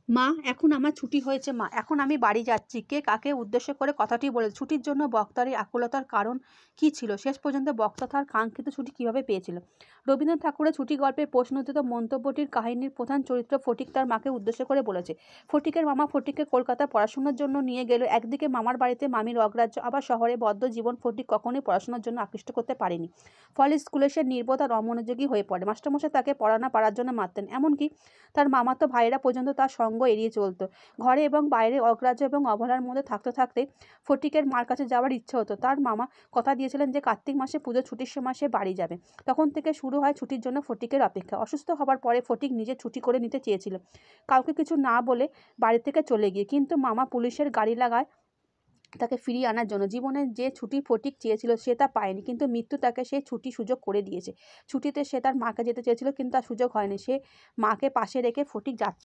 মা, এখন আমার ছুটি হয়েছে মা, এখন আমি বাড়ি যাচ্ছি। কে কাকে উদ্দেশ্য করে কথাটি বলে? ছুটির জন্য বক্তার এই আকুলতার কারণ কী ছিল? শেষ পর্যন্ত বক্তা তার কাঙ্ক্ষিত ছুটি কীভাবে পেয়েছিল? রবীন্দ্রনাথ ঠাকুরের ছুটি গল্পের প্রশ্নোত্থিত মন্তব্যটির কাহিনীর প্রধান চরিত্র ফটিক তার মাকে উদ্দেশ্য করে বলেছে। ফটিকের মামা ফটিককে কলকাতা পড়াশোনার জন্য নিয়ে গেল। একদিকে মামার বাড়িতে মামির অগ্রাহ্য, আবার শহরে বদ্ধ জীবন ফটিক কখনোই পড়াশোনার জন্য আকৃষ্ট করতে পারেনি। ফলে স্কুলে সে নির্বোধ আর অমনোযোগী হয়ে পড়ে। মাস্টারমশাই তাকে পড়া না পারার জন্য মারতেন। এমনকি তার মামাতো ভাইয়েরা পর্যন্ত তার সঙ্গ এড়িয়ে চলত। ঘরে এবং বাইরে অগ্রাহ্য এবং অবহেলার মধ্যে থাকতে থাকতে ফটিকের মার কাছে যাওয়ার ইচ্ছে হতো। তার মামা কথা দিয়েছিলেন যে কার্তিক মাসে পুজোর ছুটির সময় সে বাড়ি যাবে। তখন থেকে শুরু হয় ছুটির জন্য ফটিকের অপেক্ষা। অসুস্থ হবার পরে ফটিক নিজে ছুটি করে নিতে চেয়েছিল, কাউকে কিছু না বলে বাড়ি থেকে চলে গিয়ে। কিন্তু মামা পুলিশের গাড়ি লাগায় তাকে ফিরিয়ে আনার জন্য। জীবনে যে ছুটি ফটিক চেয়েছিল সে তা পায়নি, কিন্তু মৃত্যু তাকে সেই ছুটি সুযোগ করে দিয়েছে। ছুটিতে সে তার মাকে যেতে চেয়েছিল, কিন্তু তার সুযোগ হয়নি। সে মাকে পাশে রেখে ফটিক যাচ্ছে।